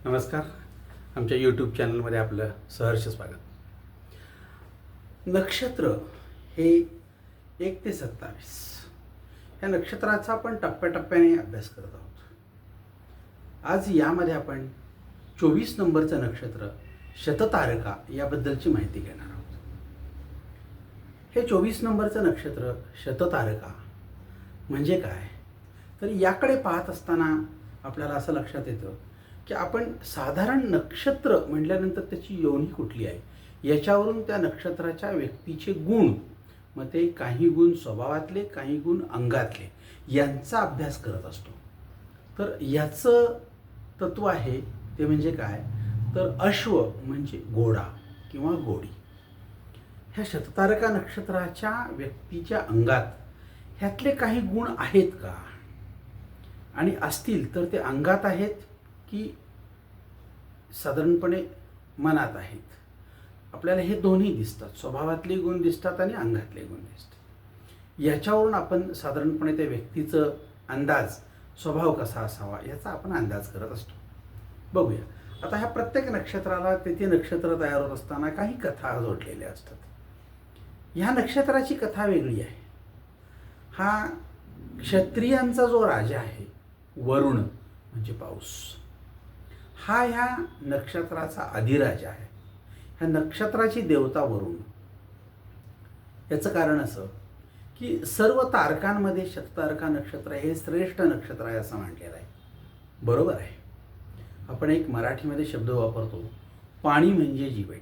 नमस्कार. आमच्या यूट्यूब चॅनलमध्ये आपलं सहर्ष स्वागत. नक्षत्र हे 1 ते 27 ह्या नक्षत्राचा आपण टप्प्याटप्प्याने अभ्यास करत आहोत. आज यामध्ये आपण 24 नंबरचं नक्षत्र शततारका याबद्दलची माहिती घेणार आहोत. हे 24 नंबरचं नक्षत्र शततारका म्हणजे काय, तर याकडे पाहत असताना आपल्याला असं लक्षात येतं की आपण साधारण नक्षत्र म्हटल्यानंतर त्याची योनी कुठली आहे याच्यावरून त्या नक्षत्राच्या व्यक्तीचे गुण, मग ते काही गुण स्वभावातले, काही गुण अंगातले, यांचा अभ्यास करत असतो. तर याचं तत्व आहे ते म्हणजे काय, तर अश्व म्हणजे घोडा किंवा घोडी. ह्या शततारका नक्षत्राच्या व्यक्तीच्या अंगात ह्यातले काही गुण आहेत का, आणि असतील तर ते अंगात आहेत की साधारणपणे मनात आहेत. आपल्याला हे दोन्ही दिसतात, स्वभावातले गुण दिसतात आणि अंगातले गुण दिसतात. याच्यावरून आपण साधारणपणे त्या व्यक्तीचं अंदाज, स्वभाव कसा असावा याचा आपण अंदाज करत असतो. बघूया आता ह्या प्रत्येक नक्षत्राला ते नक्षत्र तयार होत असताना काही कथा जोडलेल्या असतात. ह्या नक्षत्राची कथा वेगळी आहे. हा क्षत्रियांचा जो राजा आहे वरुण म्हणजे पाऊस, हा ह्या नक्षत्राचा अधिराजा आहे. ह्या नक्षत्राची देवता वरुण. याचं कारण असं की सर्व तारकांमध्ये शततारका नक्षत्र हे श्रेष्ठ नक्षत्र आहे असं म्हटलेलं आहे. बरोबर आहे. आपण एक मराठीमध्ये शब्द वापरतो, पाणी म्हणजे जीवन.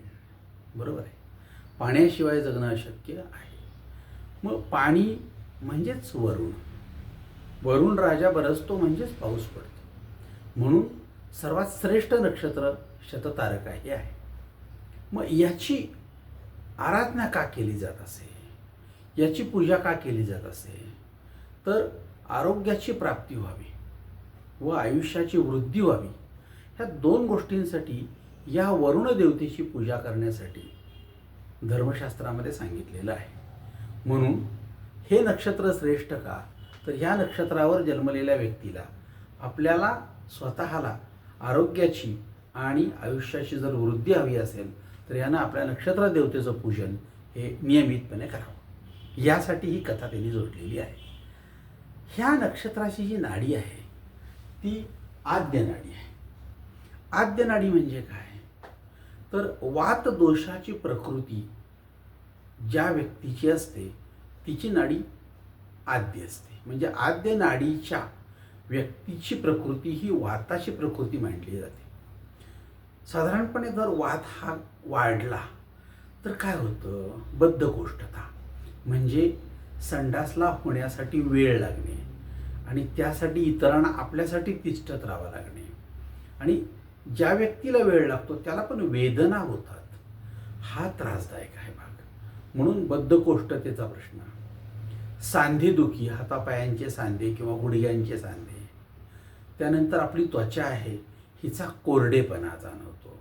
बरोबर आहे. पाण्याशिवाय जगणं अशक्य आहे. मग पाणी म्हणजेच वरुण. वरुण राजा बरसतो म्हणजेच पाऊस पडतो. म्हणून सर्वात श्रेष्ठ नक्षत्र शततारका हे आहे. मग याची आराधना का केली जात असे, याची पूजा का केली जात असे, तर आरोग्याची प्राप्ती व्हावी व आयुष्याची वृद्धी व्हावी, ह्या दोन गोष्टींसाठी या वरुण देवतेची पूजा करण्यासाठी धर्मशास्त्रामध्ये सांगितलेलं आहे. म्हणून हे नक्षत्र श्रेष्ठ का, तर ह्या नक्षत्रावर जन्मलेल्या व्यक्तीला आपल्याला स्वतःला आरोग्याची आणि आयुष्याची जर वृद्धी हवी असेल तर यानं आपल्या नक्षत्र देवतेचं पूजन हे नियमितपणे करावं. यासाठी ही कथा त्यांनी जोडलेली आहे. ह्या नक्षत्राची जी नाडी आहे ती आद्य नाडी आहे. आद्य नाडी म्हणजे काय, तर वात दोषाची प्रकृती ज्या व्यक्तीची असते तिची नाडी आद्य असते. म्हणजे आद्य नाडीच्या व्यक्तीची प्रकृती ही वाताची प्रकृती मानली जाते. साधारणपणे जर वात हा वाढला तर काय होतं, बद्धकोष्ठता म्हणजे संडासला होण्यासाठी वेळ लागणे आणि त्यासाठी इतरांना आपल्यासाठी तिष्ठत राहावं लागणे, आणि ज्या व्यक्तीला वेळ लागतो त्याला पण वेदना होतात. हा त्रासदायक आहे भाग. म्हणून बद्धकोष्ठतेचा प्रश्न, सांधेदुखी, हातापायांचे सांधे किंवा गुडघ्यांचे सांधे, त्यानंतर आपली त्वचा आहे हिचा कोरडेपणा जाणवतो,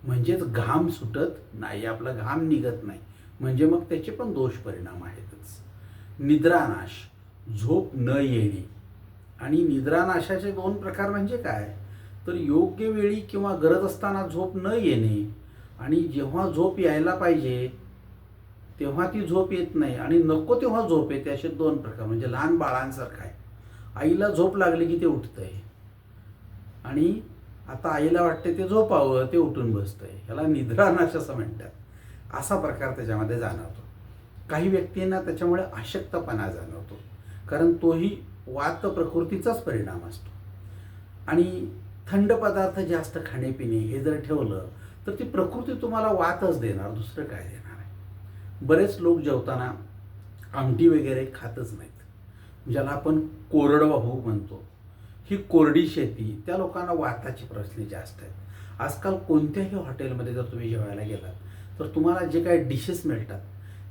म्हणजेच घाम सुटत नाही, आपला घाम निघत नाही, म्हणजे मग त्याचे पण दोष परिणाम आहेतच. निद्रानाश, झोप न येणे. आणि निद्रानाशाचे दोन प्रकार म्हणजे काय, तर योग्य वेळी किंवा गरज असताना झोप न येणे, आणि जेव्हा झोप यायला पाहिजे तेव्हा ती झोप येत नाही, आणि नको तेव्हा झोप येते. असे दोन प्रकार. म्हणजे लहान बाळांसारखं आहे. आईला झोप लागली की ते उठतंय, आणि आता आईला वाटते ते झोपावं, ते उठून बसतंय. ह्याला निद्रानाश असं म्हणतात. असा प्रकार त्याच्यामध्ये जाणवतो. काही व्यक्तींना त्याच्यामुळे अशक्तपणा जाणवतो, कारण तोही वात प्रकृतीचाच परिणाम असतो. आणि थंड पदार्थ जास्त खाणेपिणे हे जर ठेवलं तर ती प्रकृती तुम्हाला वातच देणार, दुसरं काय देणार आहे. बरेच लोक जेवताना आमटी वगैरे खातच नाहीत, ज्याला आपण कोरडवाहू म्हणतो. ही कोरडी शेती, त्या लोकांना वाताचे प्रश्न जास्त आहेत. आजकाल कोणत्याही हॉटेलमध्ये जर तुम्ही जेवायला गेलात तर तुम्हाला जे काही डिशेस मिळतात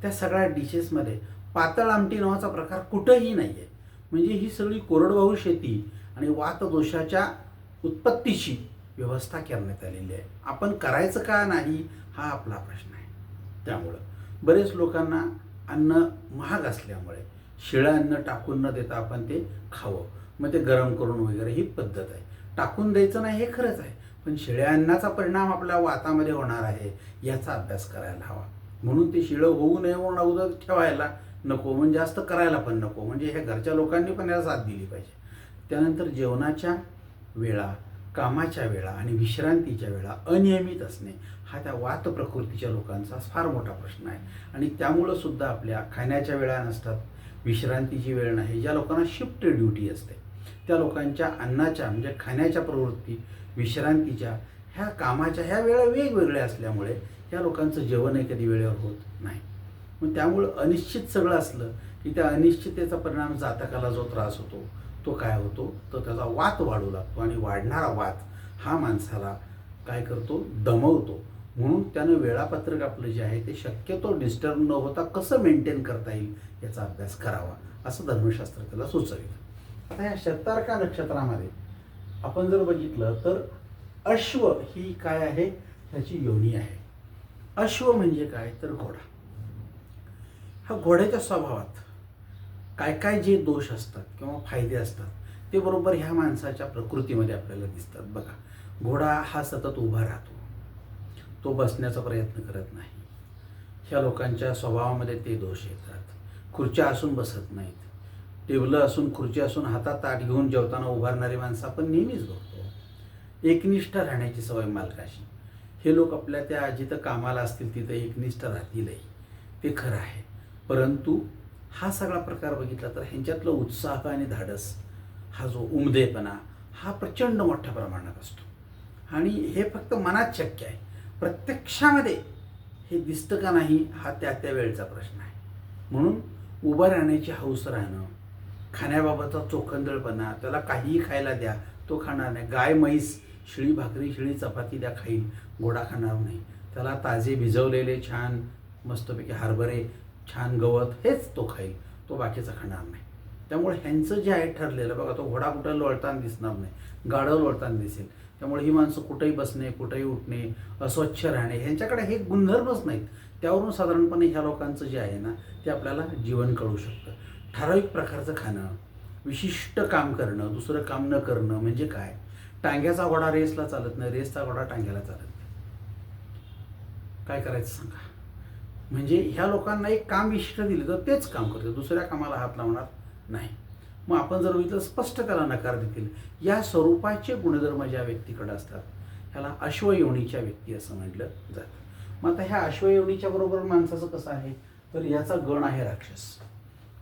त्या सगळ्या डिशेसमध्ये पातळ आमटी नावाचा प्रकार कुठंही नाही आहे. म्हणजे ही सगळी कोरडवाहू शेती आणि वातदोषाच्या उत्पत्तीची व्यवस्था करण्यात आलेली आहे. आपण करायचं का नाही हा आपला प्रश्न आहे. त्यामुळं बरेच लोकांना अन्न महाग असल्यामुळे शिळं अन्न टाकून न देता आपण ते खावं, मग ते गरम करून वगैरे ही पद्धत आहे. टाकून द्यायचं नाही हे खरंच आहे, पण शिळ्या अन्नाचा परिणाम आपल्या वातामध्ये होणार आहे याचा अभ्यास करायला हवा. म्हणून ते शिळं होऊ नये म्हणून अगोदर ठेवायला नको, म्हणजे जास्त करायला पण नको, म्हणजे हे घरच्या लोकांनी पण याला साथ दिली पाहिजे. त्यानंतर जेवणाच्या वेळा, कामाच्या वेळा आणि विश्रांतीच्या वेळा अनियमित असणे हा त्या वात प्रकृतीच्या लोकांचा फार मोठा प्रश्न आहे. आणि त्यामुळं सुद्धा आपल्या खाण्याच्या वेळा नसतात, विश्रांतीची वेळ नाही. ज्या लोकांना शिफ्ट ड्युटी असते त्या लोकांच्या अन्नाच्या म्हणजे खाण्याच्या प्रवृत्ती, विश्रांतीच्या, ह्या कामाच्या ह्या वेळा वेगवेगळ्या असल्यामुळे ह्या लोकांचं जेवणही कधी वेळेवर होत नाही. मग त्यामुळं अनिश्चित सगळं असलं की त्या अनिश्चिततेचा परिणाम जातकाला जो त्रास होतो तो काय होतो, तर त्याचा वात वाढू लागतो आणि वाढणारा वात हा माणसाला काय करतो, दमवतो. म्हणून त्यानं वेळापत्रक आपलं जे आहे ते शक्यतो डिस्टर्ब न होता कसं मेंटेन करता येईल याचा अभ्यास करावा असं धर्मशास्त्र त्याला सुचवितं. आता या शतारका नक्षत्रामध्ये आपण जर बघितलं तर अश्व ही काय आहे, ह्याची योनी आहे. अश्व म्हणजे काय तर घोडा. हा घोड्याच्या स्वभावात काय काय जे दोष असतात किंवा फायदे असतात ते बरोबर ह्या माणसाच्या प्रकृतीमध्ये आपल्याला दिसतात. बघा, घोडा हा सतत उभा राहतो, तो बसण्याचा प्रयत्न करत नाही. ह्या लोकांच्या स्वभावामध्ये ते दोष येतात. खुर्च्या असून बसत नाहीत, टेबलं असून खुर्ची असून हातात ताट घेऊन जेवताना उभारणारी माणसं आपण नेहमीच बघतो. एकनिष्ठ राहण्याची सवय मालकाशी. हे लोक आपल्या त्या जिथं कामाला असतील तिथं एकनिष्ठ राहतीलही, ते खरं आहे. परंतु हा सगळा प्रकार बघितला तर ह्यांच्यातलं उत्साह आणि धाडस, हा जो उमदेपणा हा प्रचंड मोठ्या प्रमाणात असतो. आणि हे फक्त मनात शक्य आहे, प्रत्यक्षामध्ये हे दिसतं का नाही हा त्या त्या वेळचा प्रश्न आहे. म्हणून उभं राहण्याची हौस राहणं, खाण्याबाबतचा चोखंदळपणा, त्याला काहीही खायला द्या तो खाणार नाही. गाय म्हैस शिळी भाकरी शिळी चपाती द्या खाईल, घोडा खाणार नाही. त्याला ताजे भिजवलेले छान मस्तपैकी हरभरे, छान गवत हेच तो खाईल, तो बाकीचा खाणार नाही. त्यामुळे ह्यांचं जे आहे ठरलेलं बघा, तो घोडा कुठं लोळताना दिसणार नाही, गाढव लोळताना दिसेल. त्यामुळे ही माणसं कुठेही बसणे, कुठेही उठणे, अस्वच्छ राहणे, ह्यांच्याकडे हे गुणधर्मच नाहीत. त्यावरून साधारणपणे ह्या लोकांचं जे आहे ना ते आपल्याला जीवन कळू शकतं. ठराविक प्रकारचं खाणं, विशिष्ट काम करणं, दुसरं काम न करणं म्हणजे काय, टांग्याचा घोडा रेसला चालत नाही, रेसचा घोडा टांग्याला चालत नाही. काय करायचं सांगा. म्हणजे ह्या लोकांना एक काम विशिष्ट दिलं तर तेच काम करते, दुसऱ्या कामाला हात लावणार नाही. मग आपण जर बघितलं स्पष्ट त्याला नकार देतील. या स्वरूपाचे गुणधर्म ज्या व्यक्तीकडे असतात ह्याला अश्वयोनीच्या व्यक्ती असं म्हटलं जातं. मग आता ह्या अश्वयोनीच्या बरोबर माणसाचं कसं आहे तर याचा गण आहे राक्षस.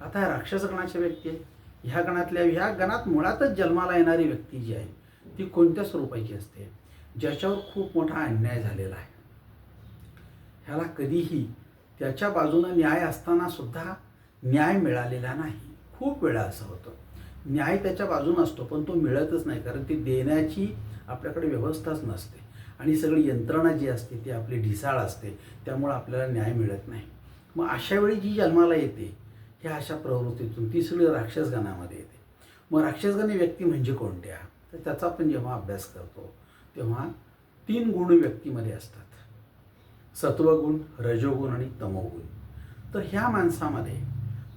आता ह्या राक्षस गणाच्या व्यक्ती आहेत. ह्या गणातल्या ह्या गणात मुळातच जन्माला येणारी व्यक्ती जी आहे ती कोणत्या स्वरूपाची असते, ज्याच्यावर खूप मोठा अन्याय झालेला आहे. ह्याला कधीही त्याच्या बाजूनं न्याय असताना सुद्धा न्याय मिळालेला नाही. खूप वेळा असं होतं, न्याय त्याच्या बाजून असतो पण तो मिळतच नाही, कारण ती देण्याची आपल्याकडे व्यवस्थाच नसते आणि सगळी यंत्रणा जी असते ती आपली ढिसाळ असते, त्यामुळं आपल्याला न्याय मिळत नाही. मग अशा वेळी जी जन्माला येते ह्या अशा प्रवृत्तीतून ती सगळी राक्षसगणामध्ये येते. मग राक्षसगणी व्यक्ती म्हणजे कोणत्या, तर त्याचा आपण जेव्हा अभ्यास करतो तेव्हा 3 गुण व्यक्तीमध्ये असतात, सत्वगुण, रजोगुण आणि तमोगुण. तर ह्या माणसामध्ये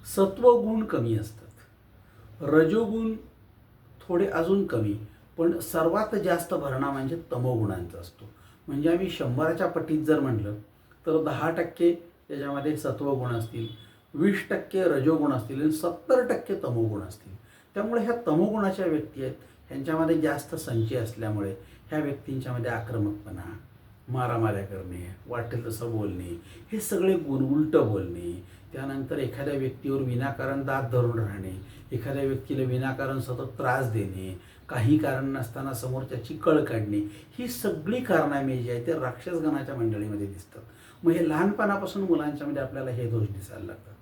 सत्वगुण कमी असतात, रजोगुण थोडे अजून कमी, पण सर्वात जास्त भरणा म्हणजे तमोगुणांचा असतो. म्हणजे आम्ही 100च्या पटीत जर म्हटलं तर 10% त्याच्यामध्ये सत्वगुण असतील, 20% रजोगुण असतील आणि 70% तमोगुण असतील. त्यामुळे ह्या तमोगुणाच्या व्यक्ती आहेत, ह्यांच्यामध्ये जास्त संचय असल्यामुळे ह्या व्यक्तींच्यामध्ये आक्रमकपणा, मारामाऱ्या करणे, वाटेल तसं बोलणे, हे सगळे गुण, उलटं बोलणे, त्यानंतर एखाद्या व्यक्तीवर विनाकारण दात धरून राहणे, एखाद्या व्यक्तीला विनाकारण सतत त्रास देणे, काही कारण नसताना समोरच्याची कळ काढणे, ही सगळी कारणामे जी आहे ते राक्षसगणाच्या मंडळीमध्ये दिसतात. मग हे लहानपणापासून मुलांच्यामध्ये आपल्याला हे दोष दिसायला लागतात.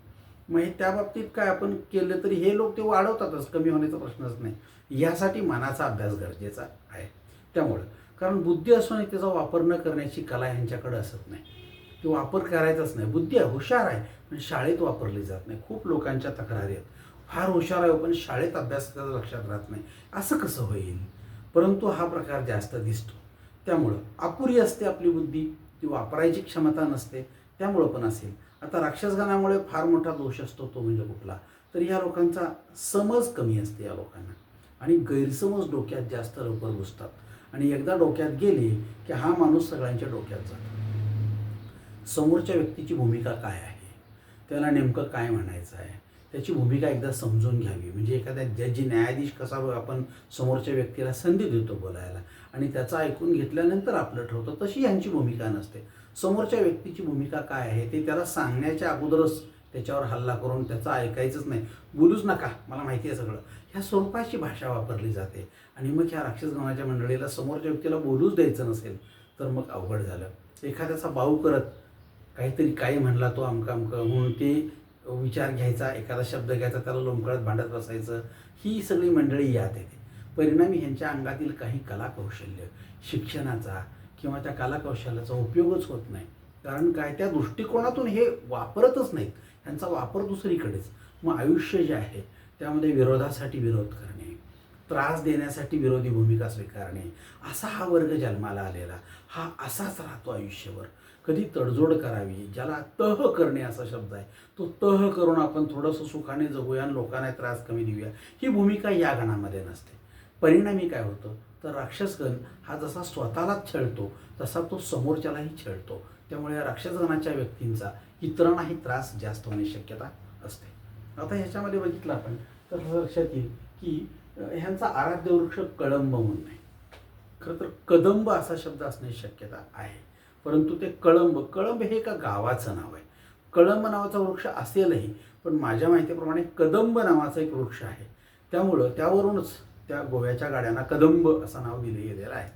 मग हे त्या बाबतीत काय आपण केलं तरी हे लोक ते वाढवतातच, कमी होण्याचा प्रश्नच नाही. यासाठी मनाचा अभ्यास गरजेचा आहे. त्यामुळं कारण बुद्धी असूनही त्याचा वापर न करण्याची कला ह्यांच्याकडे असत नाही, तो वापर करायचाच नाही. बुद्धी आहे, हुशार आहे, पण शाळेत वापरली जात नाही. खूप लोकांच्या तक्रारी आहेत, फार हुशार आहे पण शाळेत अभ्यास त्याचा लक्षात राहत नाही. असं कसं होईल, परंतु हा प्रकार जास्त दिसतो. त्यामुळं अपुरी असते आपली बुद्धी, ती वापरायची क्षमता नसते, त्यामुळं पण असेल. आता राक्षसगणामुळे फार मोठा दोष असतो तो म्हणजे कुठला, तर ह्या लोकांचा समज कमी असते या लोकांना, आणि गैरसमज डोक्यात जास्त लवकर घुसतात आणि एकदा डोक्यात गेले की हा माणूस सगळ्यांच्या डोक्यात जातो. समोरच्या व्यक्तीची भूमिका काय आहे, त्याला नेमकं काय म्हणायचं आहे, त्याची भूमिका एकदा समजून घ्यावी. म्हणजे एखाद्या जजी न्यायाधीश कसा आपण समोरच्या व्यक्तीला संधी देतो बोलायला आणि त्याचं ऐकून घेतल्यानंतर आपलं ठरवतं, तशी यांची भूमिका नसते. समोरच्या व्यक्तीची भूमिका काय आहे ते त्याला सांगण्याच्या अगोदरच त्याच्यावर हल्ला करून त्याचं ऐकायचंच नाही, बोलूच नका, मला माहिती आहे सगळं, ह्या स्वरूपाची भाषा वापरली जाते. आणि मग ह्या राक्षसगणाच्या मंडळीला समोरच्या व्यक्तीला बोलूच द्यायचं नसेल तर मग अवघड झालं. एखाद्याचा बाऊ करत काहीतरी काही म्हणला तो अमकं अमकं म्हणून ते विचार घ्यायचा, एखादा शब्द घ्यायचा, त्याला लोंबकळत भांडत बसायचं, ही सगळी मंडळी यात येते. परिणामी ह्यांच्या अंगातील काही कलाकौशल्य शिक्षणाचा किंवा त्या कलाकौशल्याचा उपयोगच होत नाही. कारण काय, त्या दृष्टिकोनातून हे वापरतच नाहीत, ह्यांचा वापर दुसरीकडेच. मग आयुष्य जे आहे त्यामध्ये विरोधासाठी विरोध करणे, त्रास देण्यासाठी विरोधी भूमिका स्वीकारणे, असा हा वर्ग जन्माला आलेला, हा असाच राहतो आयुष्यभर. कधी तडजोड करावी, ज्याला तह करणे असा शब्द आहे, तो तह करून आपण थोडंसं सुखाने जगूया आणि लोकांना त्रास कमी देऊया, ही भूमिका या गणामध्ये नसते. परिणामी काय होतं तर राक्षसगण हा जसा स्वतःलाच छळतो तसा तो समोरच्यालाही छळतो. त्यामुळे या राक्षसगणाच्या व्यक्तींचा इतरांनाही त्रास जास्त होण्याची शक्यता असते. आता ह्याच्यामध्ये बघितलं आपण तर लक्षात येईल की ह्यांचा आराध्य वृक्ष कळंब म्हणून आहे. खरं तर कदंब असा शब्द असण्याची शक्यता आहे, परंतु ते कळंब हे एका गावाचं नाव आहे. कळंब नावाचा वृक्ष असेलही, पण माझ्या माहितीप्रमाणे कदंब नावाचा एक वृक्ष आहे. त्यामुळं त्यावरूनच त्या गोव्याच्या गाड्यांना कदंब असं नाव दिले गेलेलं आहे.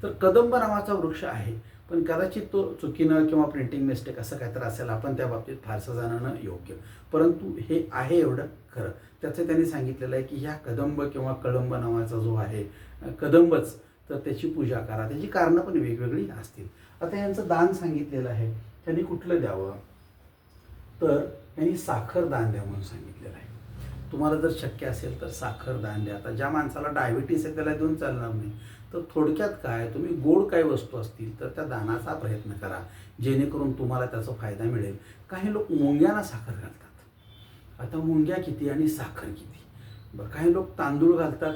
तर कदंब नावाचा वृक्ष आहे, पण कदाचित तो चुकीनं किंवा प्रिंटिंग मिस्टेक असं काहीतरी असेल, आपण त्या बाबतीत फारसं जाणं योग्य. परंतु हे आहे एवढं खरं. त्याचं त्यांनी सांगितलेलं आहे की ह्या कदंब किंवा कळंब नावाचा जो आहे कदंबच, तर त्याची पूजा करा. त्याची कारणं पण वेगवेगळी असतील. आता यांचं दान सांगितलेलं आहे, त्यांनी कुठलं द्यावं तर त्यांनी साखर दान द्या म्हणून सांगितलेलं आहे. तुम्हाला जर शक्य असेल तर साखर दान द्या. आता ज्या माणसाला डायबिटीस आहे त्याला देऊन चालणार नाही, तर थोडक्यात काय, तुम्ही गोड काही वस्तू असतील तर त्या दानाचा प्रयत्न करा, जेणेकरून तुम्हाला त्याचा फायदा मिळेल. काही लोक मुंग्यांना साखर घालतात. आता मुंग्या किती आणि साखर किती, बरं. काही लोक तांदूळ घालतात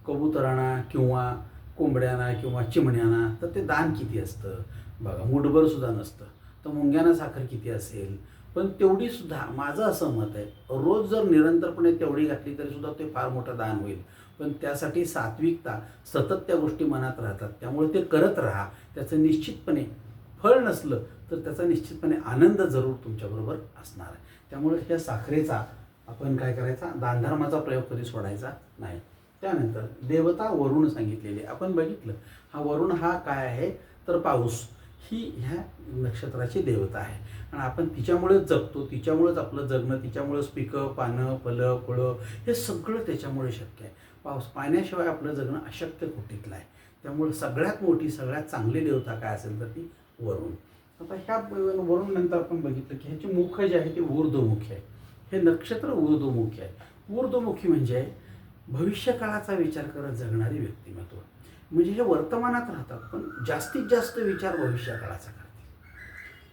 कबुतरांना किंवा कोंबड्यांना किंवा चिमण्यांना, तर ते दान किती असतं बघा, मुठभर सुद्धा नसतं. तर मुंग्यांना साखर किती असेल, पण तेवढी सुद्धा माझं असं मत आहे, रोज जर निरंतरपणे तेवढी घातली तरी सुद्धा ते फार मोठं दान होईल. पण त्यासाठी सात्विकता, सतत त्या गोष्टी मनात राहतात, त्यामुळे ते करत राहा. त्याचं निश्चितपणे फळ नसलं तर त्याचा निश्चितपणे आनंद जरूर तुमच्याबरोबर असणार आहे. त्यामुळे त्या साखरेचा आपण काय करायचा, दानधर्माचा प्रयोग कधी सोडायचा नाही. त्यानंतर देवता वरुण सांगितलेली आपण बघितलं. हा वरुण हा काय आहे तर पाऊस, ही ह्या नक्षत्राची देवता आहे आणि आपण तिच्यामुळेच जगतो, तिच्यामुळेच आपलं जगणं, तिच्यामुळेच पिकं पानं फलं फळं हे सगळं त्याच्यामुळे शक्य आहे. पाण्याशिवाय आपलं जगणं अशक्य कोटीतलं आहे. त्यामुळे सगळ्यात मोठी सगळ्यात चांगली देवता काय असेल तर ती वरुण. आता ह्या वरुण नंतर आपण बघितलं की ह्याची मुख जे आहे ते ऊर्ध्वमुखी आहे. हे नक्षत्र ऊर्ध्वमुखी आहे. ऊर्ध्वमुखी म्हणजे भविष्यकाळाचा विचार करत जगणारी व्यक्तिमत्व. म्हणजे हे वर्तमानात राहतात पण जास्तीत जास्त विचार भविष्यकाळाचा करते.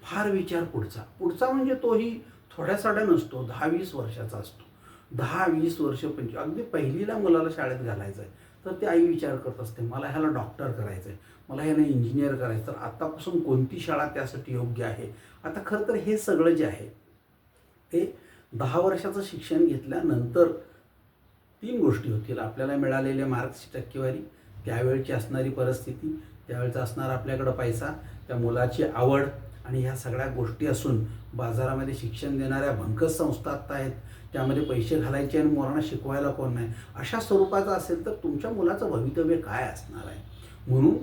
फार विचार पुढचा म्हणजे तोही थोड्या साड्या नसतो, 10-20 वर्षाचा असतो. 10-20 वर्ष अगदी पहिलीला मुलाला शाळेत घालायचं आहे तर ते आई विचार करत असते, मला ह्याला डॉक्टर करायचं आहे, मला ह्याला इंजिनियर करायचं, तर आत्तापासून कोणती शाळा त्यासाठी योग्य आहे. आता खरं तर हे सगळं जे आहे ते 10 वर्षाचं शिक्षण घेतल्यानंतर 3 गोष्टी होतील. आपल्याला मिळालेले मार्क्सची टक्केवारी, त्यावेळची असणारी परिस्थिती, त्यावेळचा असणारा आपल्याकडं पैसा, त्या मुलाची आवड आणि ह्या सगळ्या गोष्टी असून बाजारामध्ये शिक्षण देणाऱ्या भंकस संस्था आत्ता आहेत, त्यामध्ये पैसे घालायचे आणि मुलांना शिकवायला कोण नाही, अशा स्वरूपाचा असेल तर तुमच्या मुलाचं भवितव्य काय असणार आहे. म्हणून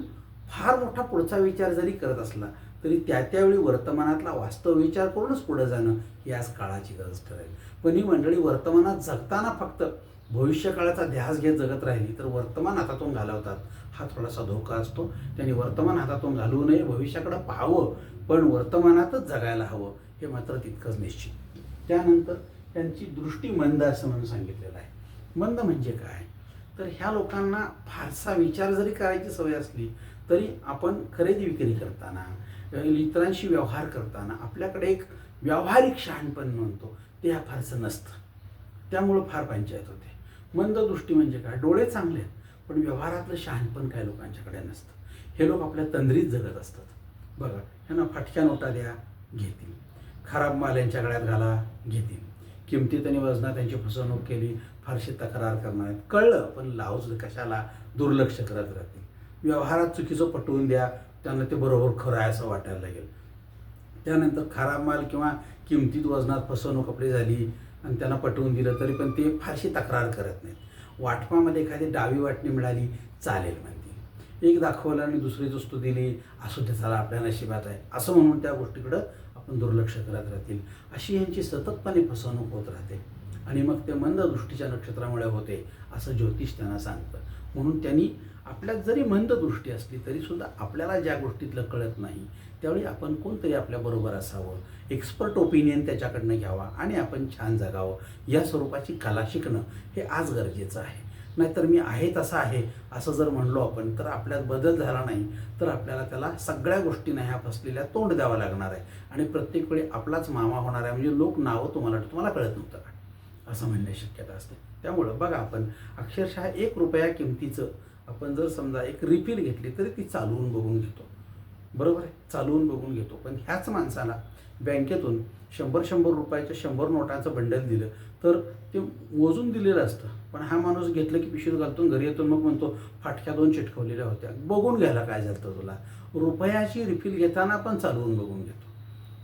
फार मोठा पुढचा विचार जरी करत असला तरी त्यावेळी वर्तमानातला वास्तव विचार करूनच पुढे जाणं ही आज काळाची गरज ठरेल. पण ही मंडळी वर्तमानात जगताना फक्त भविष्यकाळाचा ध्यास घेत जगत राहिली तर वर्तमान हातातून घालवतात, हा थोडासा धोका असतो. त्यांनी वर्तमान हातातून घालवू नये, भविष्याकडे पाहावं पण वर्तमानातच जगायला हवं, हे मात्र तितकंच निश्चित. त्यानंतर त्यांची दृष्टी मंद असं म्हणून सांगितलेलं आहे. मंद म्हणजे काय तर ह्या लोकांना फारसा विचार जरी करायची सवय असली तरी आपण खरेदी विक्री करताना, इतरांशी व्यवहार करताना आपल्याकडे एक व्यावहारिक शहाणपण म्हणतो ते ह्या फारसं नसतं. त्यामुळं फार पंचायत होते. मंद दृष्टी म्हणजे काय, डोळे चांगले आहेत पण व्यवहारातलं शहाणपण काय लोकांच्याकडे नसतं. हे लोक आपल्या तंद्रीत जगत असतात. बघा, ह्यांना फाटक्या नोटा द्या, घेतील. खराब माल यांच्या गळ्यात घाला, घेतील. किमतीत आणि वजनात त्यांची फसवणूक केली, फारशी तक्रार करणार आहेत. कळलं पण लावच कशाला, दुर्लक्ष करत राहतील. व्यवहारात चुकीचं पटवून द्या, त्यांना ते बरोबर खरं आहे असं वाटायला लागेल. त्यानंतर खराब माल किंवा किमतीत वजनात फसवणूक आपली झाली आणि त्यांना पटवून दिलं तरी पण ते फारशी तक्रार करत नाहीत. वाटपामध्ये एखादी डावी वाटणी मिळाली चालेल म्हणतील. एक दाखवलं आणि दुसरी वस्तू दिली, असू दे चला आपल्या नशिबात आहे असं म्हणून त्या गोष्टीकडं आपण दुर्लक्ष करत राहतील. अशी यांची सततपणे फसवणूक होत राहते आणि मग ते मंद दृष्टीच्या नक्षत्रामुळे होते असं ज्योतिष त्यांना सांगतं. म्हणून त्यांनी आपल्यात जरी मंद दृष्टी असली तरीसुद्धा आपल्याला ज्या गोष्टीतलं कळत नाही त्यावेळी आपण कोणतरी आपल्याबरोबर असावं, एक्सपर्ट ओपिनियन त्याच्याकडनं घ्यावा आणि आपण छान जगावं. या स्वरूपाची कला शिकणं हे आज गरजेचं आहे. नाहीतर मी आहे तसा आहे असं जर म्हणलो आपण तर आपल्यात बदल झाला नाही तर आपल्याला त्याला सगळ्या गोष्टींना ह्या फसलेल्या तोंड द्यावं लागणार आहे आणि प्रत्येक वेळी आपलाच मामा होणार आहे. म्हणजे लोक नावं तुम्हाला कळत नव्हतं का असं म्हणण्याची शक्यता असते. त्यामुळं बघा, आपण अक्षरशः 1 रुपया किमतीचं आपण जर समजा एक रिफिल घेतली तरी ती चालवून बघून घेतो. बरोबर आहे, चालवून बघून घेतो. पण ह्याच माणसाला बँकेतून 100 रुपयाच्या 100 नोटांचं बंडल दिलं तर ते मोजून दिलेलं असतं. पण हा माणूस घेतलं की पिशवीत घालतो, घरी येतो, मग म्हणतो फाटक्या 2 चिटकवलेल्या होत्या. बघून घ्यायला काय झालं तुला? रुपयाची रिफिल घेताना पण चालवून बघून घेतो.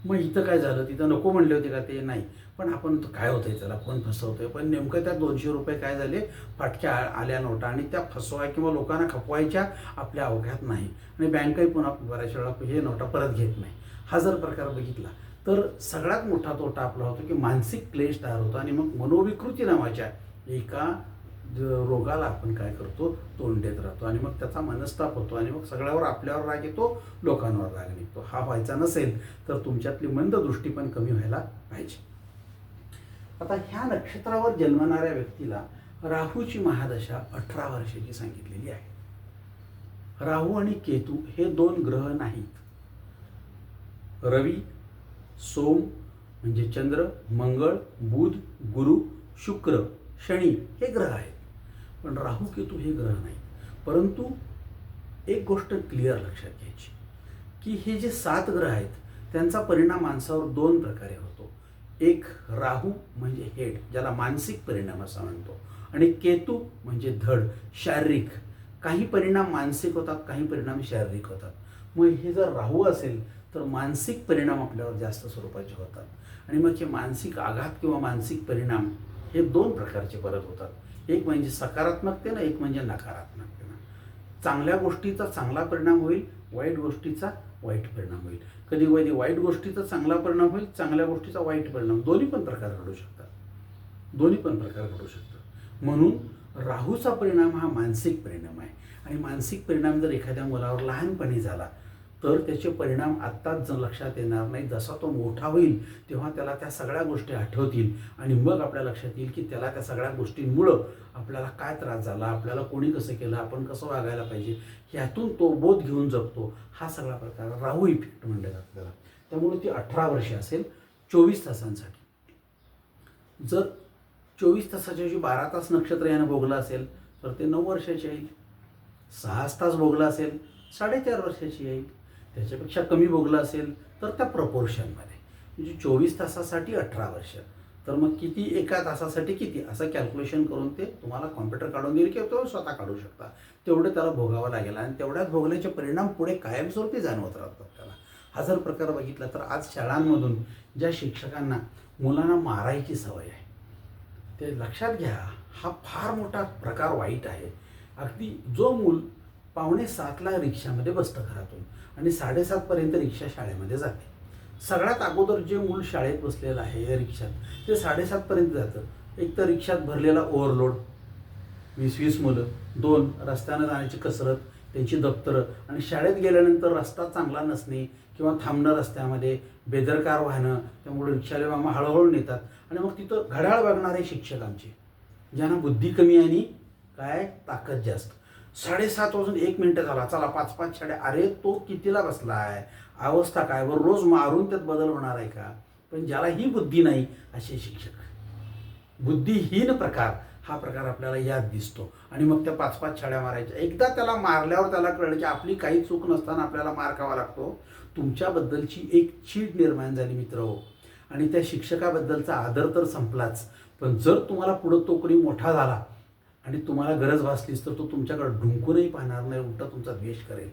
मग इथं काय झालं, तिथं नको म्हणले होते का ते? नाही. पण आपण काय होतंय त्याला, कोण फसवतोय? पण नेमकं त्या 200 रुपये काय झाले, फाटक्या आल्या नोटा आणि त्या फसवाय किंवा लोकांना खपवायच्या आपल्या अवघ्यात नाही. आणि बँकही पुन्हा बऱ्याच वेळा हे नोटा परत घेत नाही. हा जर प्रकार बघितला तर सगळ्यात मोठा तोटा आपला होतो की मानसिक क्लेश तयार होतो आणि मग मनोविकृती नावाच्या एका रोगाला आपण काय करतो, तोंड देत राहतो आणि मग त्याचा मनस्ताप होतो आणि मग सगळ्यावर आपल्यावर राग येतो, लोकांवर राग निघतो. हा व्हायचा नसेल तर तुमच्यातली मंद दृष्टी पण कमी व्हायला पाहिजे. आता ह्या नक्षत्रावर जन्मणाऱ्या व्यक्तीला राहूची महादशा 18 वर्षाची सांगितलेली आहे. राहू आणि केतू हे 2 ग्रह नाहीत. रवी, सोम म्हणजे चंद्र, मंगळ, बुध, गुरु, शुक्र, शनी हे ग्रह आहेत. पण राहू केतू हे ग्रह नाहीत. परंतु एक गोष्ट क्लिअर लक्षात घ्यायची की हे जे 7 ग्रह आहेत त्यांचा परिणाम माणसावर 2 प्रकारे होतो. एक राहू म्हणजे हेड, ज्याला मानसिक परिणाम असं म्हणतो, आणि केतू म्हणजे धड, शारीरिक. काही परिणाम मानसिक होतात, काही परिणाम शारीरिक होतात. मग हे जर राहू असेल तर मानसिक परिणाम आपल्यावर जास्त स्वरूपाचे होतात आणि मग हे मानसिक आघात किंवा मानसिक परिणाम हे 2 प्रकारचे परत होतात. एक म्हणजे सकारात्मकतेनं, एक म्हणजे नकारात्मकतेनं. चांगल्या गोष्टीचा चांगला परिणाम होईल, वाईट गोष्टीचा वाईट परिणाम होईल. कधी कधी वाईट गोष्टीचा चांगला परिणाम होईल, चांगल्या गोष्टीचा वाईट परिणाम. दोन्ही पण प्रकार घडू शकतात. म्हणून राहूचा परिणाम हा मानसिक परिणाम आहे आणि मानसिक परिणाम जर एखाद्या मुलावर लहानपणी झाला तर त्याचे परिणाम आत्ताच जर लक्षात येणार नाही. जसा तो मोठा होईल तेव्हा त्याला त्या सगळ्या गोष्टी आठवतील आणि मग आपल्या लक्षात येईल की त्याला त्या सगळ्या गोष्टींमुळं आपल्याला काय त्रास झाला, आपल्याला कोणी कसं केलं, आपण कसं वागायला पाहिजे, ह्यातून तो बोध घेऊन जगतो. हा सगळा प्रकार राहू इफेक्ट म्हणलं जातं त्याला. त्यामुळे ती 18 वर्षे असेल 24 तासांसाठी. जर 24 तासाच्या ऐवजी 12 तास नक्षत्र यानं भोगलं असेल तर ते 9 वर्षाची येईल. 6 तास भोगलं असेल 4.5 वर्षाची येईल. त्याच्यापेक्षा कमी भोगलं असेल तर त्या प्रपोर्शनमध्ये, म्हणजे 24 तासासाठी 18 वर्ष. तर मग किती, एका तासासाठी किती, असं कॅल्क्युलेशन करून ते तुम्हाला कॉम्प्युटर काढून देईल किंवा तो स्वतः काढू शकता. तेवढं त्याला भोगावं लागेल आणि तेवढ्याच भोगल्याचे परिणाम पुढे कायमस्वरूपी जाणवत राहतात त्याला. हा जर प्रकार बघितला तर आज शाळांमधून ज्या शिक्षकांना मुलांना मारायची सवय आहे ते लक्षात घ्या, हा फार मोठा प्रकार वाईट आहे. अगदी जो मूल 6:45ला रिक्षामध्ये बसतं घरातून आणि 7:30 पर्यंत रिक्षा शाळेमध्ये जाते. सगळ्यात अगोदर जे मूल शाळेत बसलेलं आहे या रिक्षात ते 7:30 पर्यंत जातं. एक तर रिक्षात भरलेला ओव्हरलोड, 20 मुलं, 2 रस्त्यानं जाण्याची कसरत, त्यांची दप्तरं, आणि शाळेत गेल्यानंतर रस्ता चांगला नसणे किंवा थांबणं रस्त्यामध्ये, बेदरकार वाहनं, त्यामुळे रिक्षाले मामा हळूहळू नेतात. आणि मग तिथं घड्याळ बघणारे शिक्षक आमचे, ज्यांना बुद्धी कमी आणि काय ताकद जास्त. 7:30 वाजून 1 मिनिट झाला, चला 5-5 शाळे. अरे तो कितीला बसला आहे, अवस्था काय, वर रोज मारून त्यात बदल होणार आहे का? पण ज्याला ही बुद्धी नाही असे शिक्षक, बुद्धिहीन प्रकार हा प्रकार आपल्याला यात दिसतो. आणि मग त्या 5-5 छड्या मारायच्या. एकदा त्याला मारल्यावर त्याला कळलं की आपली काही चूक नसताना आपल्याला मार खावा लागतो. तुमच्याबद्दलची एक चीड निर्माण झाली मित्रहो, आणि त्या शिक्षकाबद्दलचा आदर तर संपलाच. पण जर तुम्हाला पुढं तो कोणी मोठा झाला आणि तुम्हाला गरज भासलीच तर तो तुमच्याकडे ढुंकूनही पाहणार नाही, उलटा तुमचा द्वेष करेल.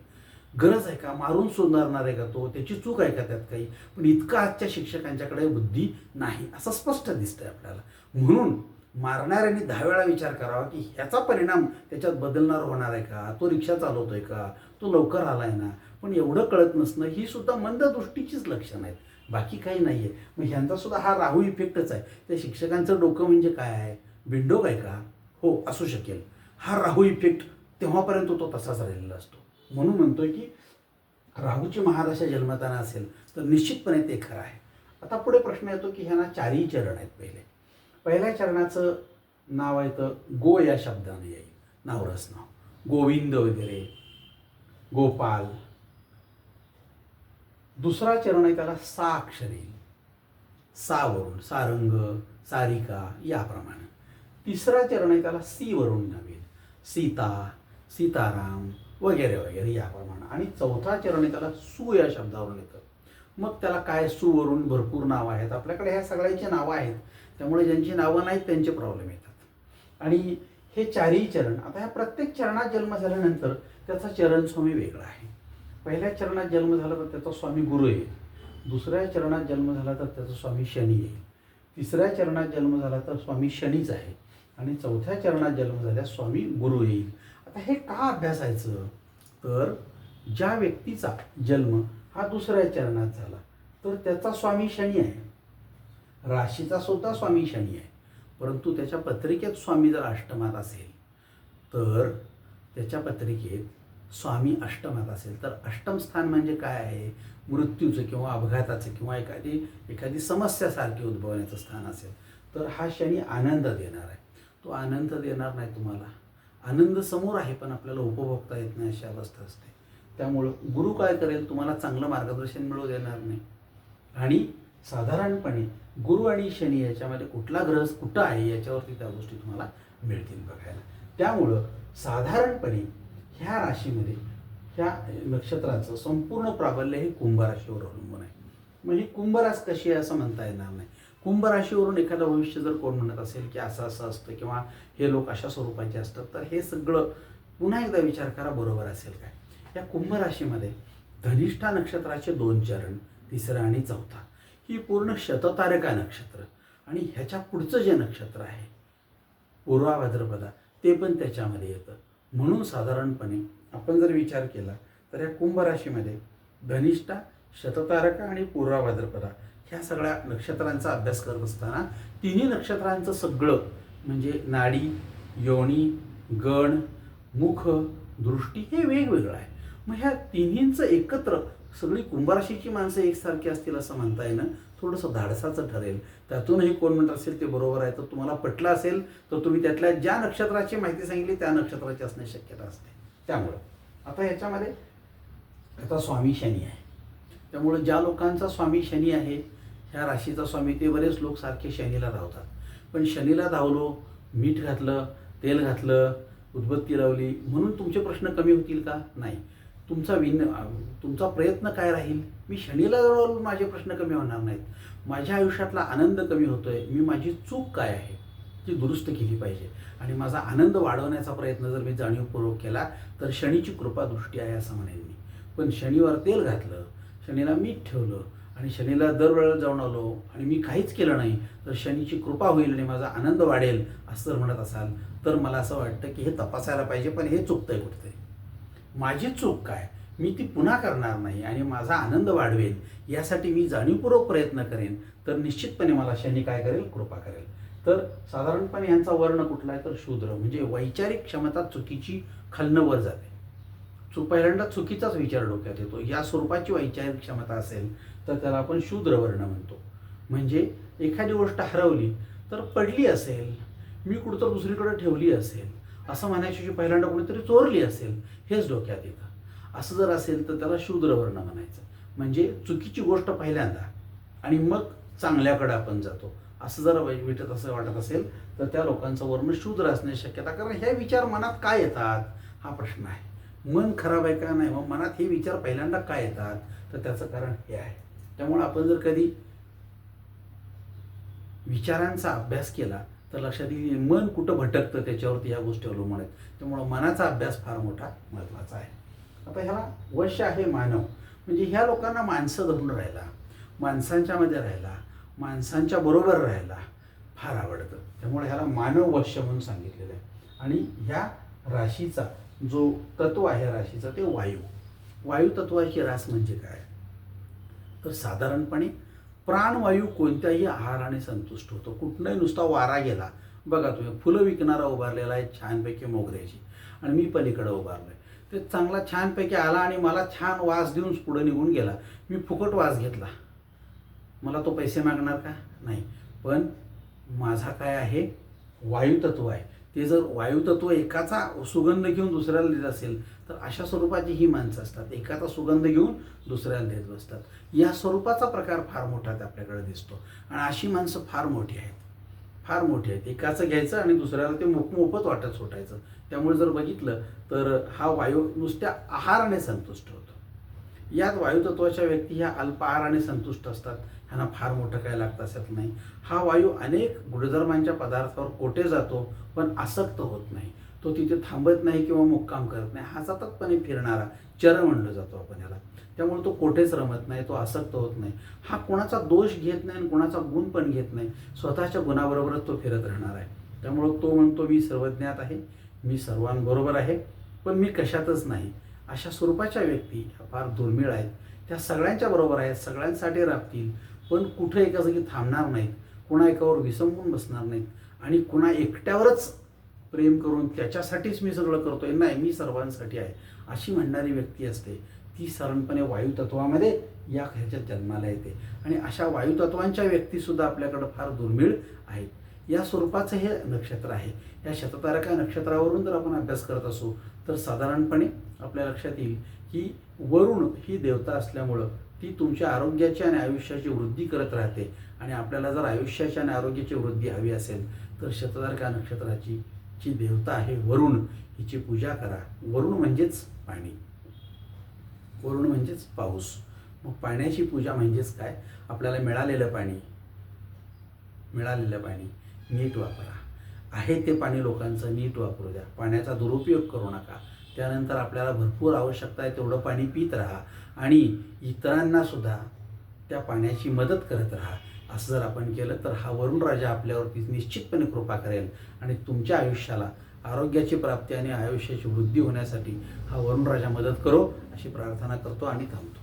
गरज आहे का? मारून सुधारणार आहे का तो? त्याची चूक आहे का त्यात काही? पण इतकं आजच्या शिक्षकांच्याकडे बुद्धी नाही, असं स्पष्ट दिसतंय आपल्याला. म्हणून मारणाऱ्यांनी 10 वेळा विचार करावा की ह्याचा परिणाम त्याच्यात बदलणार होणार आहे का? तो रिक्षा चालवतोय का? तो लवकर आलाय ना? पण एवढं कळत नसणं ही सुद्धा मंद दृष्टीचीच लक्षणं आहेत, बाकी काही नाही आहे. मग ह्यांचा सुद्धा हा राहू इफेक्टच आहे. त्या शिक्षकांचं डोकं म्हणजे काय आहे? बिंडोक आहे का? हो, असू शकेल. हा राहू इफेक्ट तेव्हापर्यंत तो तसाच राहिलेला असतो. म्हणून म्हणतोय की राहूची महादशा जन्मताना असेल तर निश्चितपणे ते खरं आहे. आता पुढे प्रश्न येतो की ह्यांना 4ही चरण आहेत. पहिल्या चरणाचं नाव आहे तर गो या शब्दाने येईल, नावरस नाव. गोविंद वगैरे, गोपाल. दुसरा चरण आहे त्याला सा अक्षर येईल, सावरून, सारंग, सारिका याप्रमाणे. तिसरा चरण आहे त्याला सी वरून नाव येईल, सीता, सीताराम वगैरे वगैरे याप्रमाणे. आणि चौथा चरण आहे त्याला सु या शब्दावरून येतं. मग त्याला काय सुवरून भरपूर नावं आहेत आपल्याकडे, ह्या सगळ्यांची नावं आहेत. त्यामुळे ज्यांची नावं नाहीत त्यांचे प्रॉब्लेम येतात. आणि हे 4ही चरण, आता ह्या प्रत्येक चरणात जन्म झाल्यानंतर त्याचा चरण स्वामी वेगळा आहे. पहिल्या चरणात जन्म झाला तर त्याचा स्वामी गुरु येईल. दुसऱ्या चरणात जन्म झाला तर त्याचा स्वामी शनी येईल. तिसऱ्या चरणात जन्म झाला तर स्वामी शनीच आहे. आणि चौथ्या चरणात जन्म झाल्यास स्वामी गुरु येईल. आता हे का अभ्यासायचं? तर ज्या व्यक्तीचा जन्म हा दुसऱ्या चरणात झाला तर त्याचा स्वामी शनी आहे, राशीचा सुद्धा स्वामी शनी आहे. परंतु त्याच्या पत्रिकेत स्वामी जर अष्टमात असेल तर त्याच्या पत्रिकेत स्वामी अष्टमात असेल तर अष्टम स्थान म्हणजे काय आहे? मृत्यूचं किंवा अपघाताचं किंवा एखादी समस्यासारखी उद्भवण्याचं स्थान असेल तर हा शनी आनंद देणार आहे. तो आनंद देणार नाही तुम्हाला. आनंद समोर आहे पण आपल्याला उपभोगता येत नाही अशी अवस्था असते. त्यामुळं गुरु काय करेल? तुम्हाला चांगलं मार्गदर्शन मिळू देणार नाही. आणि साधारणपणे गुरु आणि शनी याच्यामध्ये कुठला ग्रह कुठं आहे याच्यावरती त्या गोष्टी तुम्हाला मिळतील बघायला. त्यामुळं साधारणपणे ह्या राशीमध्ये ह्या नक्षत्राचं संपूर्ण प्राबल्य हे कुंभ राशीवर अवलंबून आहे. मग ही कुंभ रास कशी आहे असं म्हणता येणार नाही. कुंभ राशीवरून एखादं भविष्य जर कोण म्हणत असेल की असं असं असतं किंवा हे लोक अशा स्वरूपाचे असतात तर हे सगळं पुन्हा एकदा विचार करा, बरोबर असेल काय? या कुंभ राशीमध्ये धनिष्ठा नक्षत्राचे 2 चरण, तिसरा आणि चौथा, ही पूर्ण शततारका नक्षत्र. आणि ह्याच्या पुढचं जे नक्षत्र आहे पूर्वा भाद्रपदा ते पण त्याच्यामध्ये येतं. म्हणून साधारणपणे आपण जर विचार केला तर या कुंभ राशीमध्ये धनिष्ठा, शततारका आणि पूर्वा भाद्रपदा ह्या सगळ्या नक्षत्रांचा अभ्यास करत असताना तिन्ही नक्षत्रांचं सगळं म्हणजे नाडी, योनी, गण, मुख, दृष्टी हे वेगवेगळं आहे. मग ह्या तिन्हींचं एकत्र सगळी कुंभराशीची माणसं एकसारखी असतील असं म्हणता येणं थोडंसं धाडसाचं ठरेल. त्यातूनही कोण म्हणत असेल ते बरोबर आहे तर तुम्हाला पटलं असेल तर तुम्ही त्यातल्या ज्या नक्षत्राची माहिती सांगितली त्या नक्षत्राची असण्याची शक्यता असते. त्यामुळं आता ह्याच्यामध्ये आता स्वामी शनी आहे. त्यामुळे ज्या लोकांचा स्वामी शनी आहे, ह्या राशीचा स्वामी, ते बरेच लोक सारखे शनीला धावतात. पण शनीला धावलो, मीठ घातलं, तेल घातलं, उदबत्ती लावली म्हणून तुमचे प्रश्न कमी होतील का? नाही. तुमचा प्रयत्न काय राहील? मी शनीला जवळ माझे प्रश्न कमी होणार नाहीत. माझ्या आयुष्यातला आनंद कमी होतोय, मी माझी चूक काय आहे ती दुरुस्त केली पाहिजे आणि माझा आनंद वाढवण्याचा प्रयत्न जर मी जाणीवपूर्वक केला तर शनीची कृपा दृष्टी आहे असं म्हणेन मी. पण शनीवर तेल घातलं, शनीला मीठ ठेवलं आणि शनीला दरवेळेला जाऊन आलो आणि मी काहीच केलं नाही तर शनीची कृपा होईल आणि माझा आनंद वाढेल असं जर म्हणत असाल तर मला असं वाटतं की हे तपासायला पाहिजे. पण हे चुकतंय कुठतंय. माझी चूक काय, मी ती पुन्हा करणार नाही आणि माझा आनंद वाढवेल यासाठी मी जाणीवपूर्वक प्रयत्न करेन तर निश्चितपणे मला शनी काय करेल? कृपा करेल. तर साधारणपणे यांचा वर्ण कुठला आहे तर शूद्र, म्हणजे वैचारिक क्षमता चुकीची खालनं वर जाते. पहिल्यांदा चुकीचाच विचार डोक्यात येतो. या स्वरूपाची वैचारिक क्षमता असेल तर त्याला आपण शूद्र वर्ण म्हणतो. म्हणजे एखादी गोष्ट हरवली तर पडली असेल, मी कुठं दुसरीकडे ठेवली असेल असं म्हणायची, पहिल्यांदा कोणीतरी चोरली असेल हेच डोक्यात येतं. असं जर असेल तर त्याला शूद्र वर्ण म्हणायचं. म्हणजे चुकीची गोष्ट पहिल्यांदा आणि मग चांगल्याकडे आपण जातो. असं जर भेटत असं वाटत असेल तर त्या लोकांचं वर्ण शूद्र असण्याची शक्यता, कारण हे विचार मनात काय येतात हा प्रश्न आहे. मन खराब आहे का नाही, मग मनात हे विचार पहिल्यांदा काय येतात, तर त्याचं कारण हे आहे. त्यामुळे आपण जर कधी विचारांचा अभ्यास केला तर लक्षात येईल मन कुठं भटकतं त्याच्यावरती ह्या गोष्टी अवलंबून आहेत. त्यामुळं मनाचा अभ्यास फार मोठा महत्त्वाचा आहे. आता ह्याला वश आहे मानव, म्हणजे ह्या लोकांना माणसं धरून राहायला, माणसांच्या मध्ये राहायला, माणसांच्या बरोबर राहायला फार आवडतं. त्यामुळे ह्याला मानव वश्य म्हणून सांगितलेलं आहे. आणि ह्या राशीचा जो तत्व आहे राशीचा ते वायू. वायू तत्वाची रास म्हणजे काय, तर साधारणपणे प्राणवायू कोणत्याही आहाराने संतुष्ट होतो. कुठनंही नुसता वारा गेला, बघा तुम्ही फुलं विकणारा उभारलेला आहे छानपैकी मोगऱ्याची, आणि मी पलीकडे उभारलो आहे, ते चांगला छानपैकी आला आणि मला छान वास देऊन पुढे निघून गेला. मी फुकट वास घेतला, मला तो पैसे मागणार का, नाही. पण माझा काय आहे, वायुतत्व आहे. ते जर वायुतत्व एकाचा सुगंध घेऊन दुसऱ्याला देत असेल तर अशा स्वरूपाची ही माणसं असतात, एकाचा सुगंध घेऊन दुसऱ्याला देत बसतात. या स्वरूपाचा प्रकार फार मोठा आपल्याकडे दिसतो, आणि अशी माणसं फार मोठी आहेत, फार मोठी आहेत. एकाचं घ्यायचं आणि दुसऱ्याला ते मोफत वाटत सुटायचं. त्यामुळे जर बघितलं तर हा वायू नुसत्या आहाराने संतुष्ट होतो. यात वायुतत्वाच्या व्यक्ती ह्या अल्प आहाराने संतुष्ट असतात, ह्यांना फार मोठं काय लागतं असत नाही. हा वायू अनेक गुणधर्मांच्या पदार्थावर कोठे जातो पण आसक्त होत नाही. तो तिथे थांबत नाही किंवा मुक्काम करत नाही. हा सततपणे फिरणारा चर म्हणलं जातो आपण याला. त्यामुळे तो कोठेच रमत नाही, तो आसक्त होत नाही. हा कोणाचा दोष घेत नाही आणि कोणाचा गुण पण घेत नाही, स्वतःच्या गुणाबरोबरच तो फिरत राहणार आहे. त्यामुळं तो म्हणतो मी सर्वज्ञात आहे, मी सर्वांबरोबर आहे, पण मी कशातच नाही. अशा स्वरूपाच्या व्यक्ती ह्या फार दुर्मिळ आहेत. त्या सगळ्यांच्या बरोबर आहेत, सगळ्यांसाठी राबतील, पण कुठं एका जागी थांबणार नाहीत, कुणा एकावर विसंबून बसणार नाहीत, आणि कुणा एकट्यावरच प्रेम करून त्याच्यासाठीच मी सगळं करतोय, नाही मी सर्वांसाठी आहे अशी म्हणणारी व्यक्ती असते, ती साधारणपणे वायुतत्वामध्ये या ह्याच्यात जन्माला येते. आणि अशा वायुतत्वांच्या व्यक्तीसुद्धा आपल्याकडं फार दुर्मिळ आहेत. या स्वरूपाचं हे नक्षत्र आहे. या शततारका नक्षत्रावरून जर आपण अभ्यास करत असू तर साधारणपणे आपल्या लक्षात येईल की वरुण ही देवता असल्यामुळं ती तुमच्या आरोग्याची आणि आयुष्याची वृद्धी करत राहते. आणि आपल्याला जर आयुष्याची आणि आरोग्याची वृद्धी हवी असेल तर शततारका नक्षत्राची जी देवता आहे वरुण, हिची पूजा करा. वरुण म्हणजेच पाणी, वरुण म्हणजेच पाऊस. मग पाण्याची पूजा म्हणजेच काय, आपल्याला मिळालेलं पाणी नीट वापरा. आहे ते पाणी लोकांचं नीट वापरू द्या, पाण्याचा दुरुपयोग करू नका. त्यानंतर आपल्याला भरपूर आवश्यकता आहे तेवढं पाणी पित राहा आणि इतरांना सुद्धा त्या पाण्याची मदत करत राहा. असं जर आपण केलं तर हा वरुण राजा आपल्यावरती निश्चितपणे कृपा करेल आणि तुमच्या आयुष्याला आरोग्याची प्राप्ती आणि आयुष्याची वृद्धी होण्यासाठी हा वरुण राजा मदत करो अशी प्रार्थना करतो आणि थांबतो.